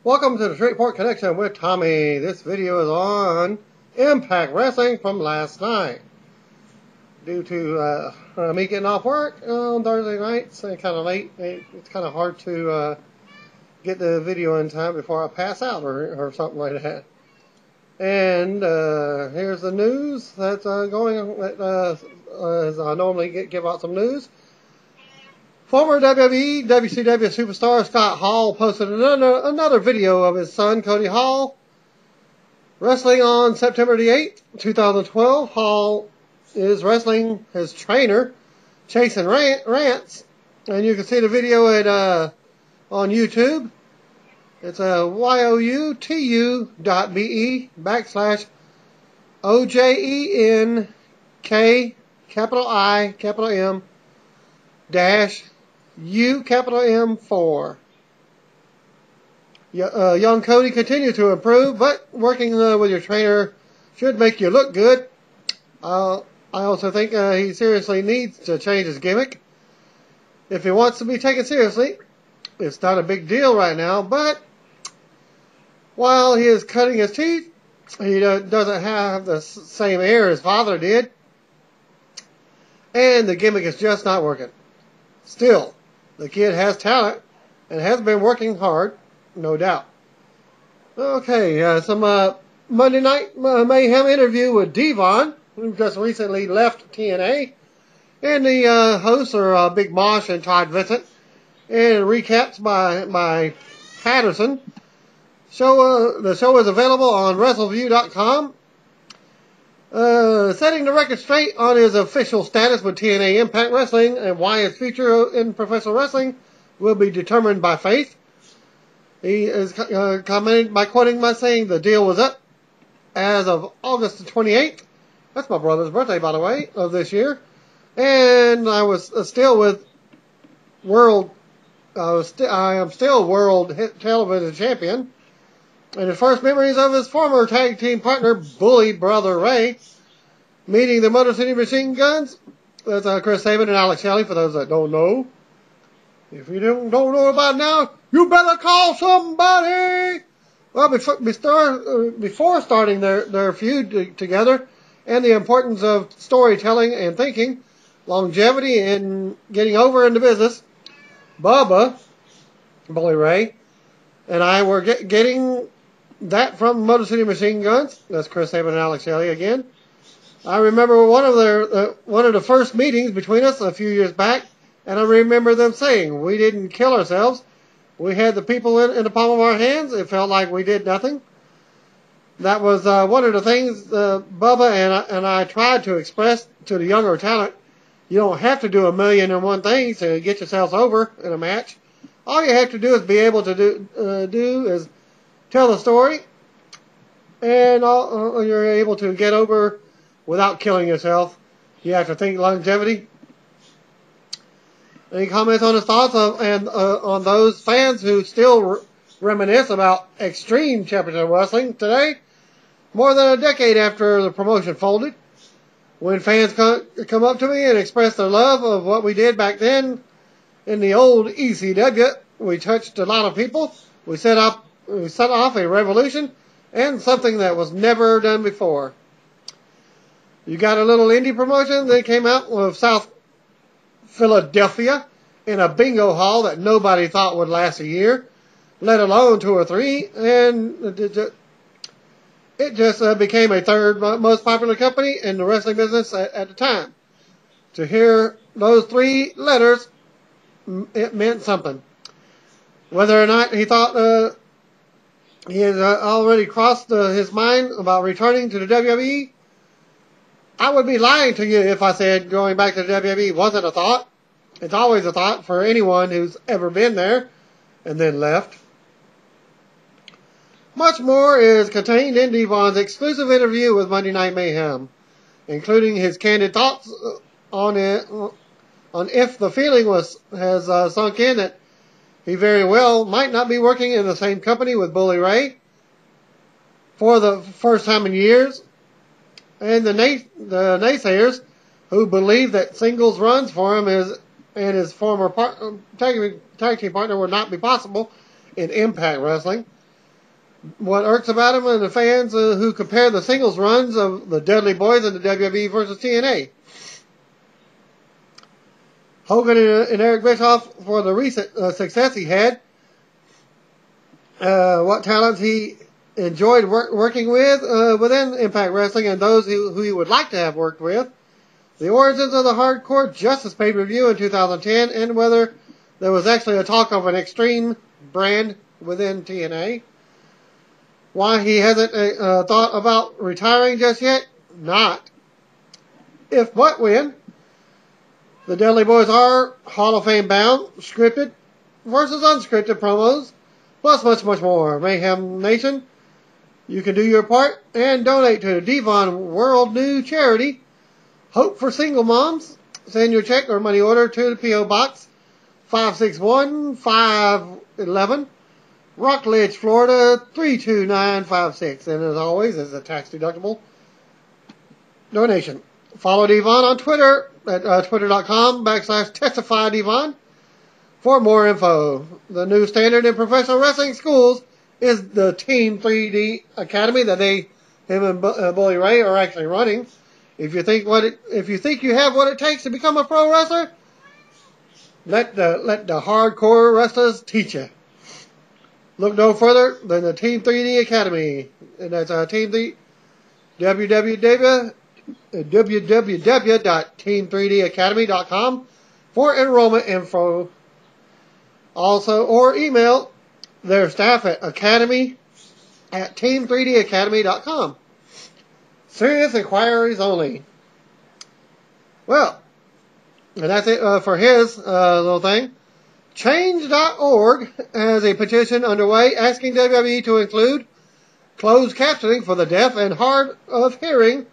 Welcome to the Straightport Connection with Tommy. This video is on Impact Wrestling from last night. Due to me getting off work on Thursday nights, kind of late, it's kind of hard to get the video in time before I pass out or something like that. And here's the news that's going on, as I normally give out some news. Former WWE, WCW superstar Scott Hall posted another video of his son, Cody Hall, wrestling on September the 8th, 2012. Hall is wrestling his trainer, Chasing Rance, and you can see the video on YouTube. It's youtu.be/OJENK, capital I, capital M, dash U, capital M4. Young Cody continues to improve, but working with your trainer should make you look good. I also think he seriously needs to change his gimmick if he wants to be taken seriously. It's not a big deal right now, but while he is cutting his teeth, he doesn't have the same air his father did, and the gimmick is just not working. Still, the kid has talent and has been working hard, no doubt. Okay, some Monday Night Mayhem interview with Devon, who just recently left TNA. And the hosts are Big Mosh and Todd Vincent. And recaps by Patterson. The show is available on WrestleView.com. Setting the record straight on his official status with TNA Impact Wrestling and why his future in professional wrestling will be determined by faith. He is commented by quoting by saying the deal was up as of August the 28th. That's my brother's birthday, by the way, of this year. And I was still with I am still World Television Champion. And his first memories of his former tag team partner, Bully Brother Ray, meeting the Motor City Machine Guns. That's Chris Sabin and Alex Shelley, for those that don't know. If you don't know about it now, you better call somebody! Well, before starting their feud together, and the importance of storytelling and thinking, longevity and getting over in the business, Bubba, Bully Ray, and I were getting that from Motor City Machine Guns. That's Chris Sabin and Alex Shelley again. I remember one of the first meetings between us a few years back, and I remember them saying, we didn't kill ourselves. We had the people in the palm of our hands. It felt like we did nothing. That was one of the things Bubba and I tried to express to the younger talent. You don't have to do 1,000,001 things to get yourselves over in a match. All you have to do is be able to do is tell the story, and you're able to get over without killing yourself. You have to think longevity. Any comments on his thoughts on those fans who still reminisce about Extreme Championship Wrestling today, more than a decade after the promotion folded? When fans come up to me and express their love of what we did back then in the old ECW, we touched a lot of people. We set off a revolution and something that was never done before. You got a little indie promotion that came out of South Philadelphia in a bingo hall that nobody thought would last a year, let alone 2 or 3, and it just became a third most popular company in the wrestling business at the time. To hear those 3 letters, it meant something. Whether or not he thought he had already crossed his mind about returning to the WWE, I would be lying to you if I said going back to the WWE wasn't a thought. It's always a thought for anyone who's ever been there and then left. Much more is contained in Devon's exclusive interview with Monday Night Mayhem, including his candid thoughts on if the feeling has sunk in that he very well might not be working in the same company with Bully Ray for the first time in years, and the naysayers who believe that singles runs for him and his former tag team partner would not be possible in Impact Wrestling. What irks about him and the fans who compare the singles runs of the Dudley Boys and the WWE versus TNA. Hogan and Eric Bischoff, for the recent success he had, what talents he enjoyed working with within Impact Wrestling, and those who he would like to have worked with, the origins of the Hardcore Justice pay-per-view in 2010, and whether there was actually a talk of an extreme brand within TNA. Why he hasn't thought about retiring just yet? Not. If but when. The Dudley Boys are Hall of Fame bound, scripted versus unscripted promos, plus much, much more. Mayhem Nation, you can do your part and donate to the Devon World New Charity, Hope for Single Moms. Send your check or money order to the P.O. Box 561-511, Rockledge, Florida 32956. And as always, it's a tax-deductible donation. Follow Devon on Twitter at twitter.com/testifydevon for more info. The new standard in professional wrestling schools is the Team 3D Academy that him and Bully Ray are actually running. If you think you have what it takes to become a pro wrestler, let the hardcore wrestlers teach you. Look no further than the Team 3D Academy, and that's www.team3dacademy.com for enrollment info. Also, or email their staff at academy@team3dacademy.com. Serious inquiries only. Well, and that's it for his little thing. Change.org has a petition underway asking WWE to include closed captioning for the deaf and hard of hearing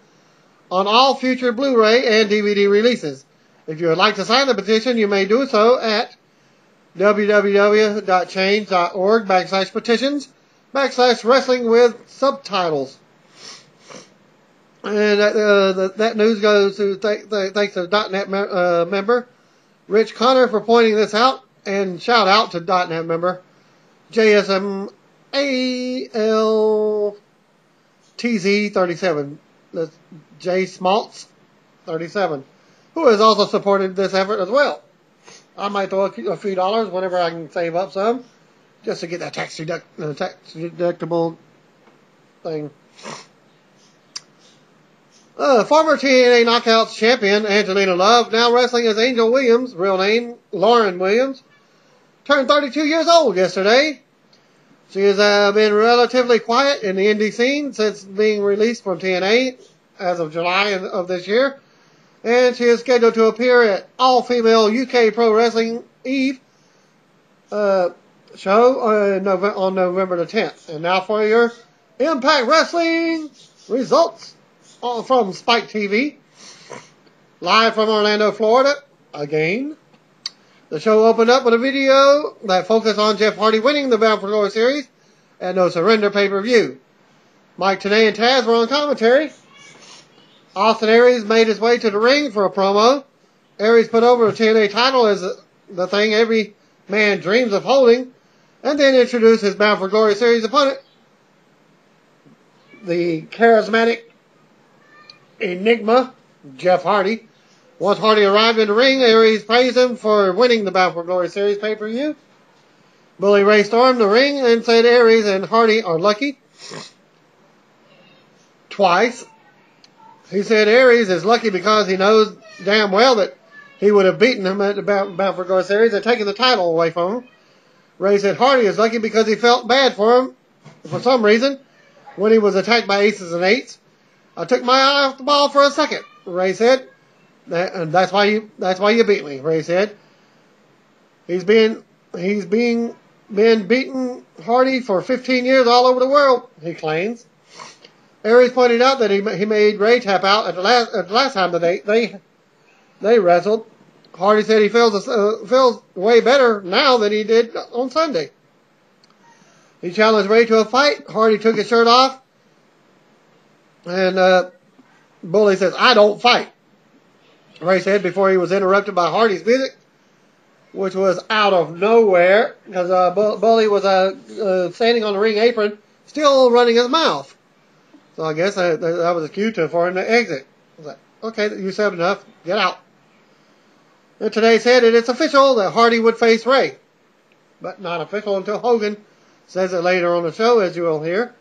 on all future Blu-ray and DVD releases. If you would like to sign the petition, you may do so at www.change.org/petitions/wrestling with subtitles. And that news goes to thanks to .NET member Rich Connor for pointing this out, and shout out to .NET member JSMALTZ37. That's J Smaltz 37, who has also supported this effort as well. I might throw a few dollars whenever I can save up some, just to get that tax deductible thing. Former TNA Knockouts champion Angelina Love, now wrestling as Angel Williams, real name Lauren Williams, turned 32 years old yesterday. She has been relatively quiet in the indie scene since being released from TNA as of July of this year, and she is scheduled to appear at all-female UK Pro Wrestling Eve show on November the 10th. And now for your Impact Wrestling results from Spike TV, live from Orlando, Florida, again. The show opened up with a video that focused on Jeff Hardy winning the Bound for Glory series at No Surrender pay-per-view. Mike Tenay and Taz were on commentary. Austin Aries made his way to the ring for a promo. Aries put over the TNA title as the thing every man dreams of holding, and then introduced his Bound for Glory series opponent, the charismatic enigma, Jeff Hardy. Once Hardy arrived in the ring, Aries praised him for winning the Bound for Glory series pay-per-view. Bully Ray stormed the ring and said Aries and Hardy are lucky. Twice. He said Aries is lucky because he knows damn well that he would have beaten him at the Bound for Glory series and taken the title away from him. Ray said Hardy is lucky because he felt bad for him for some reason when he was attacked by aces and eights. I took my eye off the ball for a second, Ray said. And that's why you beat me, Ray said. He's been beating Hardy for 15 years all over the world, he claims. Aries pointed out that he made Ray tap out at the last time that they wrestled. Hardy said he feels way better now than he did on Sunday. He challenged Ray to a fight. Hardy took his shirt off, and Bully says, "I don't fight," Ray said before he was interrupted by Hardy's music, which was out of nowhere because Bully was standing on the ring apron still running his mouth. So I guess that was a cue for him to exit. I was like, okay, you said enough. Get out. And today said it's official that Hardy would face Ray. But not official until Hogan says it later on the show, as you will hear.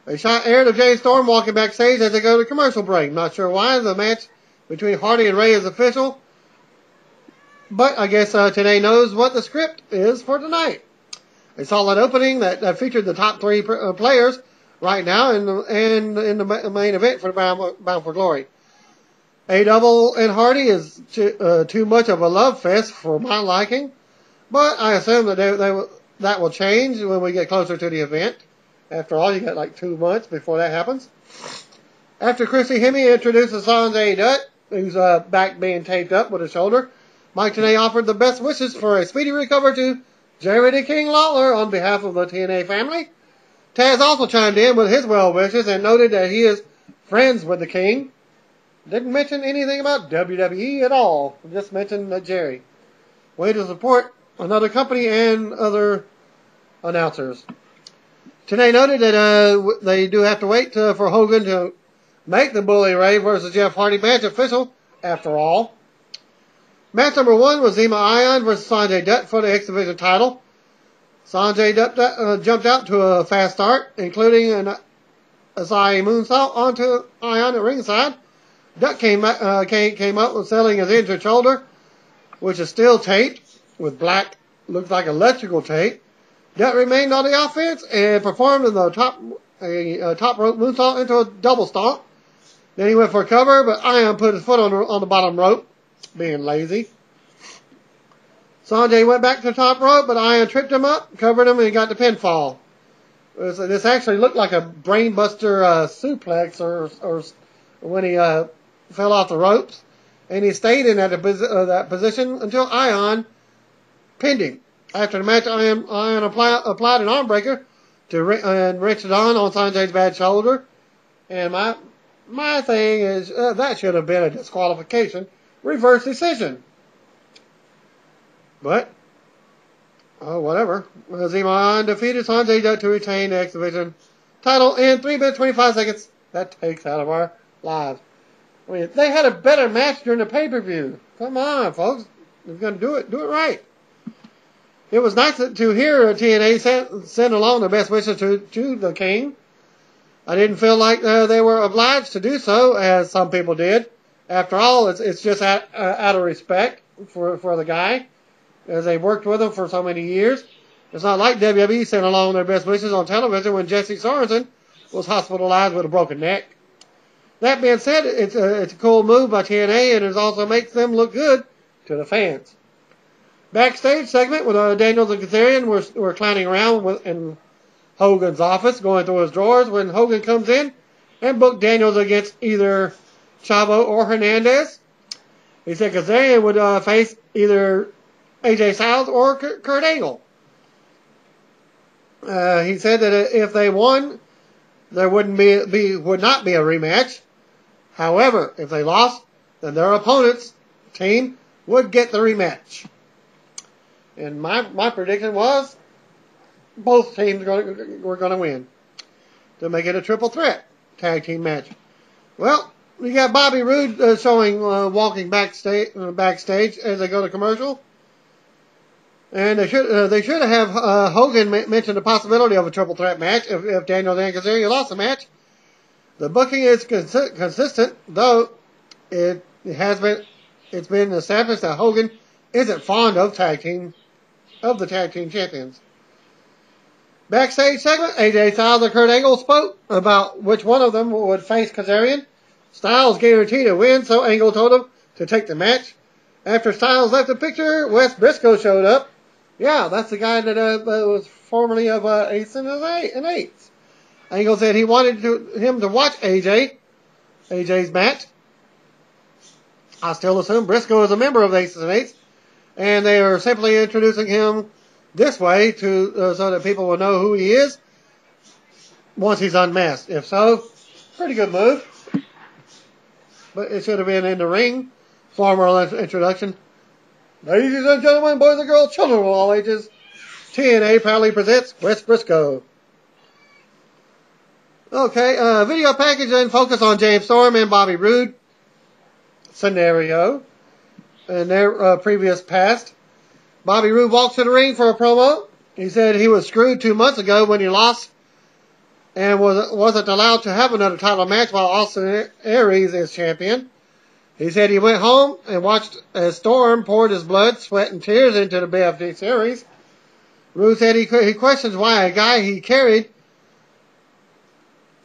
A shot aired of Jay Storm walking backstage as they go to commercial break. Not sure why the match between Hardy and Ray is official. But I guess today knows what the script is for tonight. A solid opening that featured the top three players right now in the main event for Bound for Glory. A double and Hardy is too much of a love fest for my liking. But I assume that that will change when we get closer to the event. After all, you got like 2 months before that happens. After Chrissy Hemme introduces Sanjay Dutt, who's back being taped up with a shoulder, Mike Tenay offered the best wishes for a speedy recovery to Jerry the King Lawler on behalf of the TNA family. Taz also chimed in with his well wishes and noted that he is friends with the King. Didn't mention anything about WWE at all. Just mentioned Jerry. Way to support another company and other announcers. Tenay noted that they do have to wait for Hogan to make the Bully Ray versus Jeff Hardy match official, after all. Match number 1 was Zema Ion versus Sanjay Dutt for the X Division title. Sanjay Dutt jumped out to a fast start, including an Asai moonsault onto Ion at ringside. Dutt came up with selling his injured shoulder, which is still taped with black, looks like electrical tape. Dutt remained on the offense and performed in the top rope moonsault into a double stomp. Then he went for a cover, but Ion put his foot on the bottom rope, being lazy. Sanjay went back to the top rope, but Ion tripped him up, covered him, and he got the pinfall. This actually looked like a brainbuster suplex or when he fell off the ropes. And he stayed in that position until Ion pinned him. After the match, Ion applied an arm breaker and wrenched it on Sanjay's bad shoulder. And my thing is, that should have been a disqualification. Reverse decision. But, whatever. Zema Ion defeated Sanjay Dutt to retain the X Division title in 3 minutes 25 seconds. That takes out of our lives. I mean, they had a better match during the pay-per-view. Come on, folks. If you're going to do it right. It was nice to hear TNA send along their best wishes to the King. I didn't feel like they were obliged to do so, as some people did. After all, it's just out of respect for the guy, as they worked with him for so many years. It's not like WWE sent along their best wishes on television when Jesse Sorensen was hospitalized with a broken neck. That being said, it's a cool move by TNA, and it also makes them look good to the fans. Backstage segment with Daniels and Kazarian were clowning around in Hogan's office, going through his drawers when Hogan comes in and booked Daniels against either Chavo or Hernandez. He said Kazarian would face either AJ Styles or Kurt Angle. He said that if they won, there would not be a rematch. However, if they lost, then their opponent's team would get the rematch. And my prediction was both teams were going to win to make it a triple threat tag team match. Well, we got Bobby Roode showing walking backstage as they go to commercial. And they should have Hogan mention the possibility of a triple threat match if Daniel and Kazarian lost the match. The booking is consistent, though it's been established that Hogan isn't fond of the tag team champions. Backstage segment, AJ Styles and Kurt Angle spoke about which one of them would face Kazarian. Styles guaranteed a win, so Angle told him to take the match. After Styles left the picture, Wes Briscoe showed up. Yeah, that's the guy that was formerly of Ace and Eights. Angle said he wanted him to watch AJ's match. I still assume Briscoe is a member of Aces and Eights, and they are simply introducing him this way so that people will know who he is once he's unmasked. If so, pretty good move. But it should have been in the ring. Formal introduction. Ladies and gentlemen, boys and girls, children of all ages, TNA proudly presents Wes Briscoe. Okay, video package then focus on James Storm and Bobby Roode scenario in their previous past. Bobby Roode walked to the ring for a promo. He said he was screwed 2 months ago when he lost and wasn't allowed to have another title match while Austin Aries is champion. He said he went home and watched as Storm poured his blood, sweat, and tears into the BFD series. Roode said he questions why a guy he carried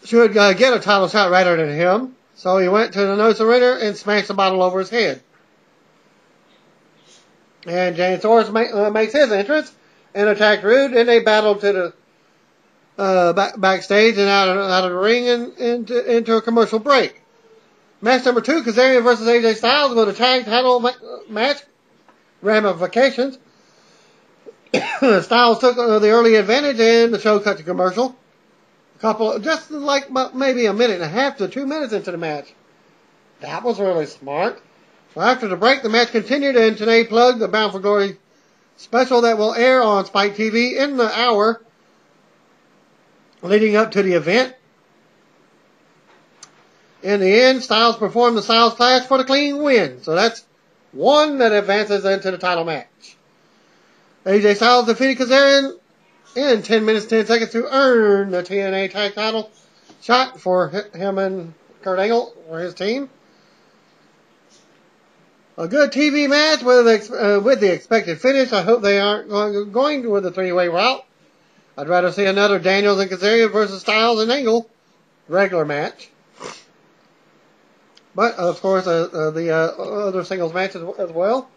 should get a title shot rather than him. So he went to the no surrender and smashed the bottle over his head. And James Storm makes his entrance and attacked Roode, and they battled to the backstage and out of the ring and into a commercial break. Match number 2, Kazarian versus AJ Styles with a tag title match. Ramifications. Styles took the early advantage and the show cut to commercial. Just like maybe a minute and a half to 2 minutes into the match. That was really smart. Well, after the break, the match continued, and Tenay plugged the Bound for Glory special that will air on Spike TV in the hour leading up to the event. In the end, Styles performed the Styles Clash for the clean win. So that's one that advances into the title match. AJ Styles defeated Kazarian in 10 minutes, 10 seconds to earn the TNA tag title shot for him and Kurt Angle or his team. A good TV match with the expected finish. I hope they aren't going with the 3-way route. I'd rather see another Daniels and Kazarian versus Styles and Angle regular match. But, of course, the other singles matches as well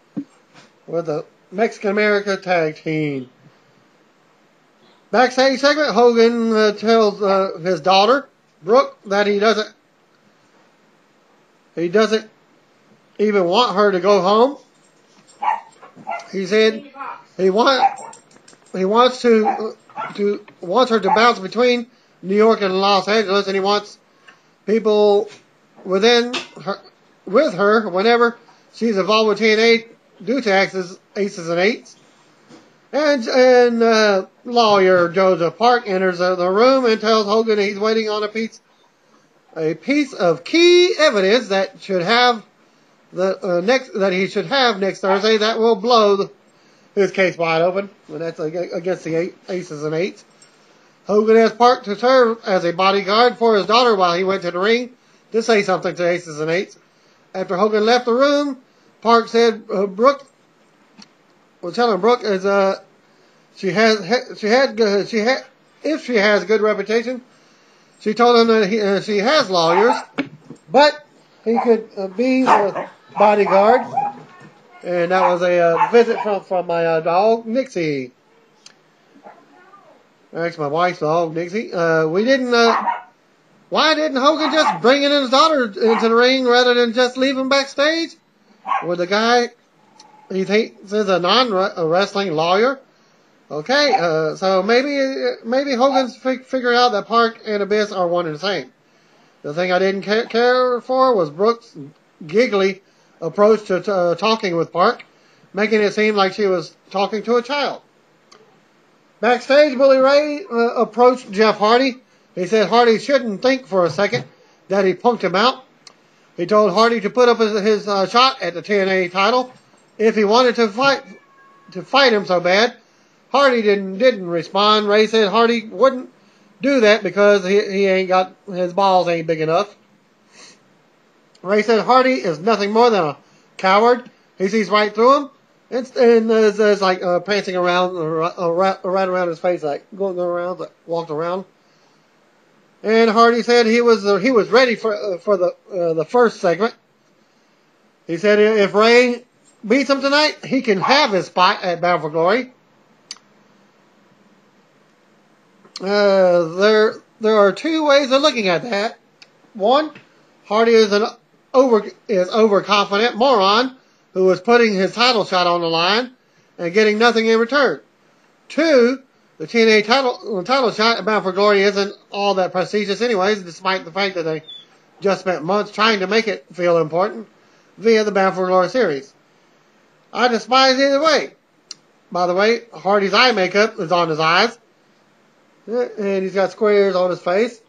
with the Mexican-America tag team. Backstage segment, Hogan tells his daughter, Brooke, that he doesn't even want her to go home. He said he wants her to bounce between New York and Los Angeles, and he wants people with her whenever she's involved with TNA due to aces and eights. And lawyer Joseph Park enters the room and tells Hogan he's waiting on a piece of key evidence that should have that he should have next Thursday that will blow his case wide open. And that's against the aces and eights. Hogan asked Park to serve as a bodyguard for his daughter while he went to the ring to say something to aces and eights. After Hogan left the room, Park said Brooke was telling Brooke is if she has good reputation. She told him that she has lawyers, but he could be the bodyguard. And that was a visit from my dog Nixie. That's my wife's dog Nixie. Why didn't Hogan just bring in his daughter into the ring rather than just leave him backstage with the guy he thinks is a non-wrestling lawyer? Okay, so maybe Hogan's figured out that Park and Abyss are one and the same. The thing I didn't care for was Brooke's giggly approach to talking with Park, making it seem like she was talking to a child. Backstage, Bully Ray approached Jeff Hardy. He said Hardy shouldn't think for a second that he punked him out. He told Hardy to put up his shot at the TNA title if he wanted to fight him so bad. Hardy didn't respond. Ray said Hardy wouldn't do that because he ain't got his balls ain't big enough. Ray said Hardy is nothing more than a coward. He sees right through him and is like prancing around right around his face, like going around, like walked around. And Hardy said he was ready for the first segment. He said if Ray beats him tonight, he can have his spot at Bound for Glory. There are two ways of looking at that. One, Hardy is an overconfident moron who was putting his title shot on the line and getting nothing in return. Two, the TNA title shot at Bound for Glory isn't all that prestigious anyways, despite the fact that they just spent months trying to make it feel important via the Bound for Glory series. I despise either way. By the way, Hardy's eye makeup is on his eyes. And he's got squares on his face.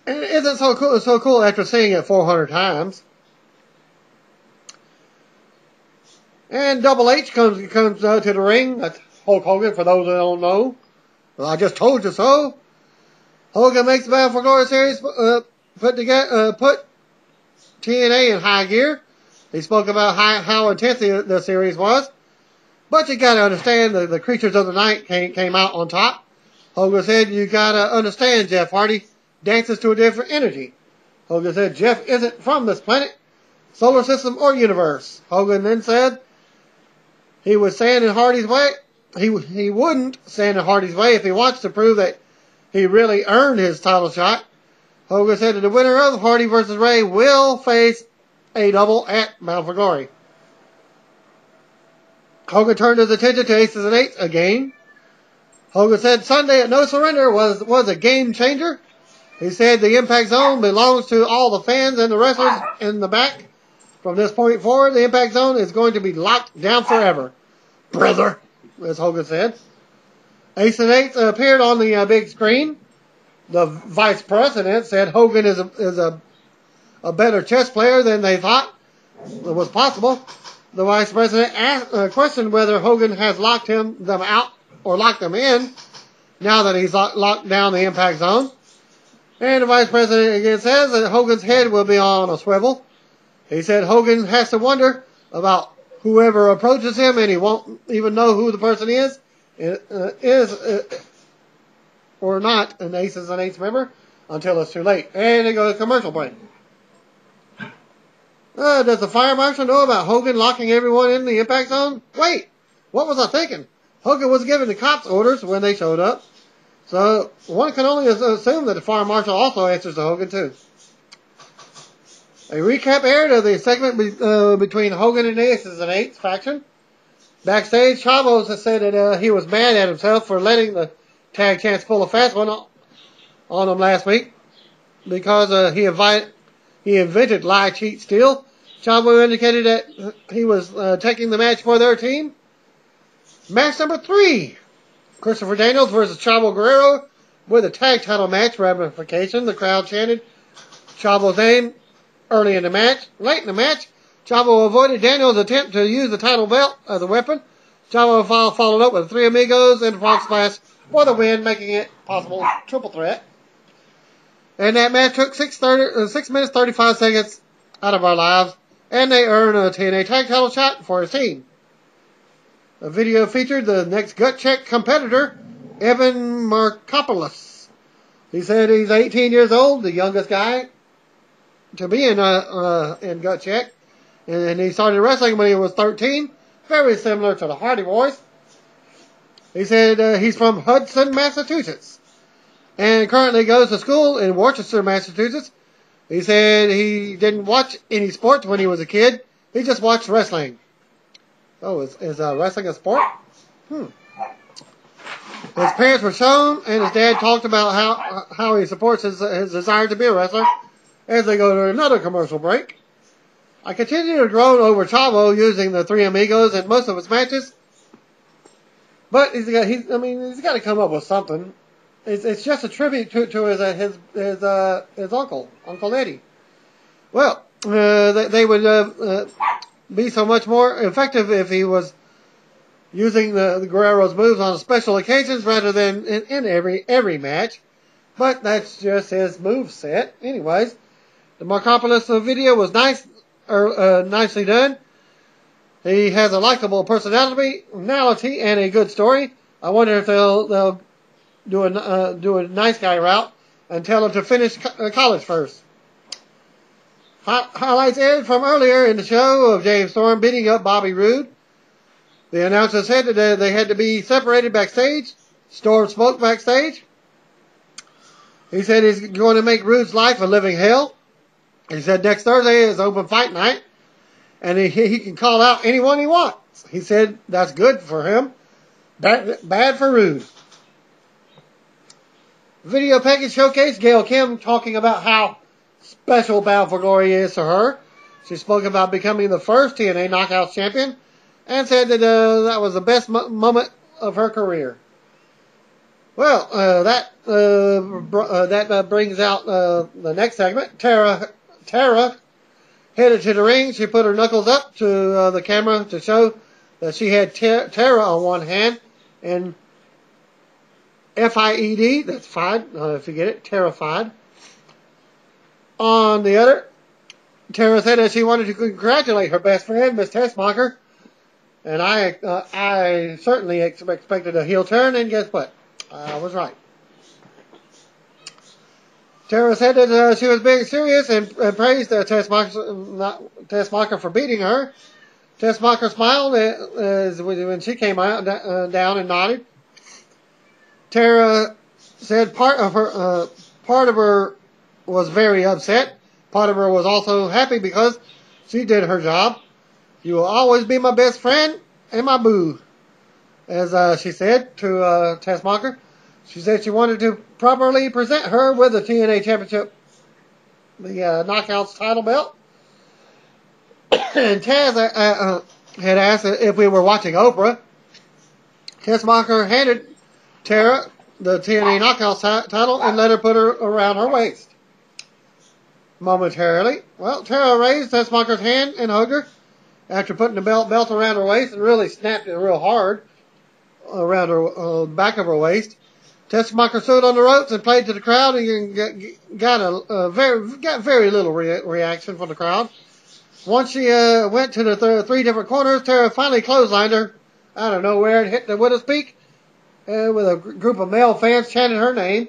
And isn't so cool? It's so cool after seeing it 400 times. And Double H comes to the ring. That's Hulk Hogan, for those that don't know. Well, I just told you so. Hogan makes the Battle for Glory series put TNA in high gear. He spoke about how intense the series was. But you got to understand the Creatures of the Night came out on top. Hogan said, you got to understand, Jeff Hardy dances to a different energy. Hogan said, Jeff isn't from this planet, solar system, or universe. Hogan then said he would stand in Hardy's way. He wouldn't stand in Hardy's way if he wants to prove that he really earned his title shot. Hogan said that the winner of Hardy versus Ray will face a double at Battle for Glory. Hogan turned his attention to Aces and Eights again. Hogan said Sunday at No Surrender was a game changer. He said the Impact Zone belongs to all the fans and the wrestlers in the back. From this point forward, the Impact Zone is going to be locked down forever. Brother, as Hogan said. Ace and Eights appeared on the big screen. The vice president said Hogan is a better chess player than they thought it was possible. The vice president questioned whether Hogan has locked them out or locked them in now that he's locked down the Impact Zone. And the vice president again says that Hogan's head will be on a swivel. He said Hogan has to wonder about whoever approaches him, and he won't even know who the person is or not an Aces and Eights member until it's too late. And they go to commercial break. Does the fire marshal know about Hogan locking everyone in the Impact Zone? Wait, what was I thinking? Hogan was giving the cops orders when they showed up. So one can only assume that the fire marshal also answers to Hogan too. A recap aired of the segment between Hogan and the Aces and Eights faction. Backstage, Chavos has said that he was mad at himself for letting the tag champs pull a fast one on him last week because he invented lie, cheat, steal. Chavo indicated that he was taking the match for their team. Match number 3. Christopher Daniels versus Chavo Guerrero with a tag title match ramification. The crowd chanted Chavo's name early in the match. Late in the match, Chavo avoided Daniels' attempt to use the title belt as a weapon. Chavo followed up with 3 Amigos and a frog splash for the win, making it possible triple threat. And that match took 6 minutes 35 seconds out of our lives, and they earned a TNA tag title shot for his team. The video featured the next gut check competitor, Evan Markopoulos. He said he's 18 years old, the youngest guy to be in gut check, and he started wrestling when he was 13, very similar to the Hardy Boys. He said he's from Hudson, Massachusetts, and currently goes to school in Worcester, Massachusetts. He said he didn't watch any sports when he was a kid. He just watched wrestling. Oh, is wrestling a sport? His parents were shown, and his dad talked about how he supports his desire to be a wrestler as they go to another commercial break. I continue to groan over Chavo using the 3 Amigos in most of his matches, but he's got to come up with something. It's just a tribute to his uncle, Uncle Eddie. Well, they would be so much more effective if he was using the Guerrero's moves on special occasions rather than in every match. But that's just his move set. Anyways, the Markopoulos video was nicely done. He has a likable personality, and a good story. I wonder if they'll do a nice guy route and tell him to finish college first. Highlights aired from earlier in the show of James Storm beating up Bobby Roode. The announcer said that they had to be separated backstage. Storm spoke backstage. He said he's going to make Roode's life a living hell. He said next Thursday is open fight night, and he can call out anyone he wants. He said that's good for him, bad for Roode. Video package showcased Gail Kim talking about how special Battle for Glory is to her. She spoke about becoming the first TNA Knockouts champion and said that that was the best moment of her career. Well, that brings out the next segment. Tara headed to the ring. She put her knuckles up to the camera to show that she had Tara on one hand and F-I-E-D, that's Fied, if you get it, terrified. On the other, Tara said that she wanted to congratulate her best friend, Miss Tessmacher, and I certainly expected a heel turn, and guess what? I was right. Tara said that she was being serious and praised Tessmacher for beating her. Tessmacher smiled when she came out down and nodded. Tara said part of her was very upset. Part of her was also happy because she did her job. You will always be my best friend and my boo, as she said to Tessmacher. She said she wanted to properly present her with the TNA Championship, the Knockouts title belt. And Taz had asked if we were watching Oprah. Tessmacher handed Tara the TNA Knockouts title and let her put her around her waist. Momentarily, well, Tara raised Tessmacher's hand and hugged her after putting the belt around her waist and really snapped it real hard around her back of her waist. Tessmacher stood on the ropes and played to the crowd and got very little reaction from the crowd. Once she went to the three different corners, Tara finally clotheslined her out of nowhere and hit the widow's peak with a group of male fans chanting her name.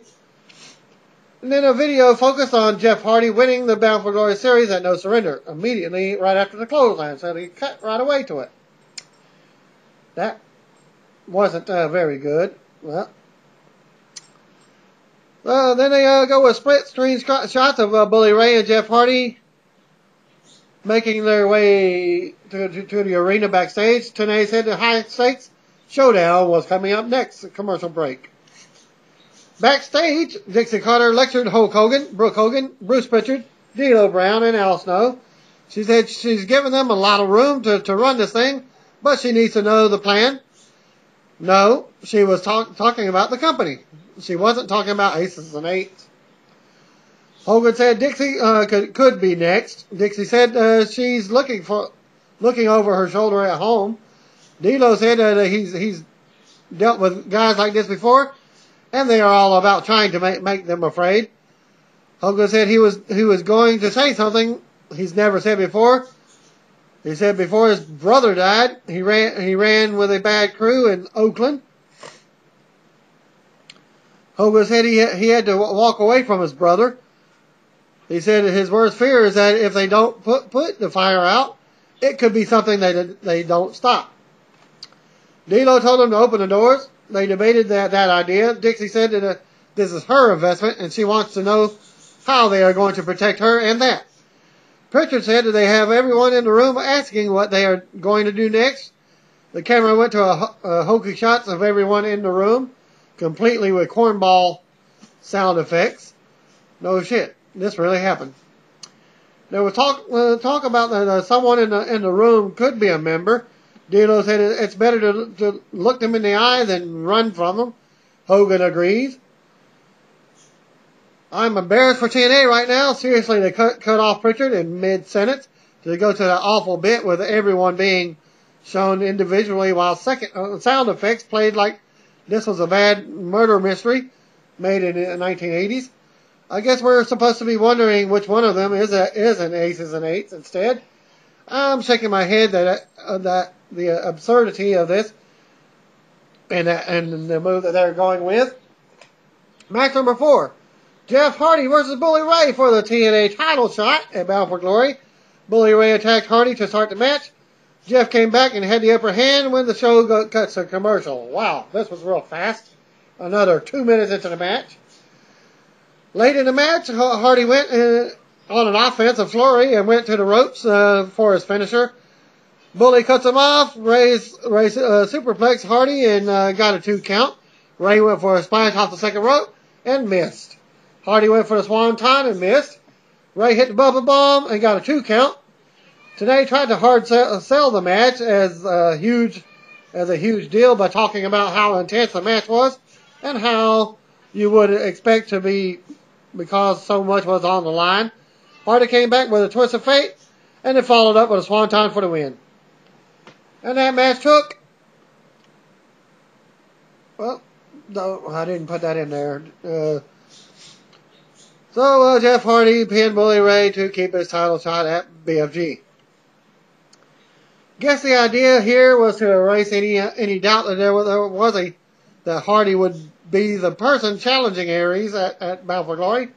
And then a video focused on Jeff Hardy winning the Bound for Glory series at No Surrender immediately right after the clothesline, so he cut right away to it. That wasn't very good. Well, then they go with split screen shots of Bully Ray and Jeff Hardy making their way to the arena backstage. Tenay said the high stakes showdown was coming up next. A commercial break. Backstage, Dixie Carter lectured Hulk Hogan, Brooke Hogan, Bruce Pritchard, D'Lo Brown, and Al Snow. She said she's given them a lot of room to run this thing, but she needs to know the plan. No, she was talking about the company. She wasn't talking about aces and eights. Hogan said Dixie could be next. Dixie said she's looking over her shoulder at home. D'Lo said that he's dealt with guys like this before, and they are all about trying to make them afraid. Hogan said he was going to say something he's never said before. He said before his brother died, he ran with a bad crew in Oakland. Hogan said he had to walk away from his brother. He said his worst fear is that if they don't put the fire out, it could be something they don't stop. D'Lo told them to open the doors. They debated that idea. Dixie said that this is her investment and she wants to know how they are going to protect her and that. Pritchard said that they have everyone in the room asking what they are going to do next. The camera went to a hokey shots of everyone in the room, completely with cornball sound effects. No shit, this really happened. There was talk about that someone in the room could be a member. D'Lo said it's better to look them in the eye than run from them. Hogan agrees. I'm embarrassed for TNA right now. Seriously, they cut off Pritchard in mid-sentence to go to that awful bit with everyone being shown individually while sound effects played like this was a bad murder mystery made in the 1980s. I guess we're supposed to be wondering which one of them is an aces and eights instead. I'm shaking my head that the absurdity of this and the move that they're going with. Match number 4. Jeff Hardy versus Bully Ray for the TNA title shot at Bound for Glory. Bully Ray attacked Hardy to start the match. Jeff came back and had the upper hand when the show cuts to commercial. Wow, this was real fast. Another 2 minutes into the match. Late in the match, Hardy went on an offensive flurry and went to the ropes for his finisher. Bully cuts him off. Ray superplexed Hardy and got a 2 count. Ray went for a splash off the second rope and missed. Hardy went for the swanton and missed. Ray hit the bubble bomb and got a 2 count. Tenay tried to hard sell the match as a huge deal by talking about how intense the match was and how you would expect to be because so much was on the line. Hardy came back with a twist of fate and then followed up with a swanton for the win. And that match took, well, no, I didn't put that in there. So Jeff Hardy pinned Bully Ray to keep his title shot at BFG. Guess the idea here was to erase any doubt that that Hardy would be the person challenging Aries at Bound for Glory.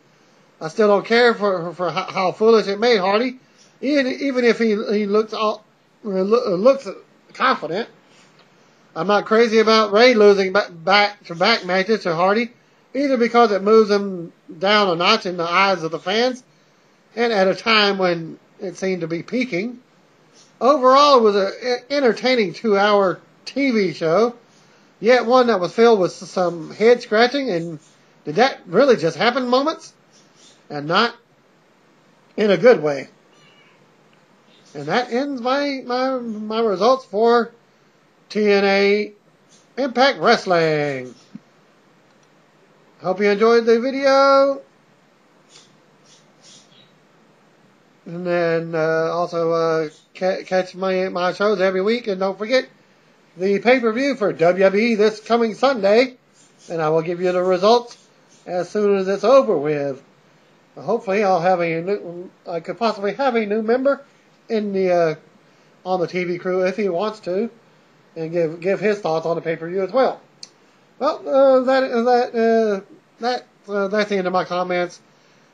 I still don't care for how foolish it made Hardy, even if he looks confident. I'm not crazy about Ray losing back-to-back matches to Hardy, either because it moves him down a notch in the eyes of the fans, and at a time when it seemed to be peaking. Overall, it was an entertaining 2-hour TV show, yet one that was filled with some head-scratching and did that really just happen moments, and not in a good way. And that ends my results for TNA Impact Wrestling. Hope you enjoyed the video. And then also catch my shows every week. And don't forget the pay-per-view for WWE this coming Sunday. And I will give you the results as soon as it's over with. Hopefully I could possibly have a new member in on the TV crew if he wants to. And give his thoughts on the pay-per-view as well. Well, that's the end of my comments.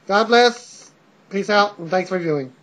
God bless. Peace out, and thanks for viewing.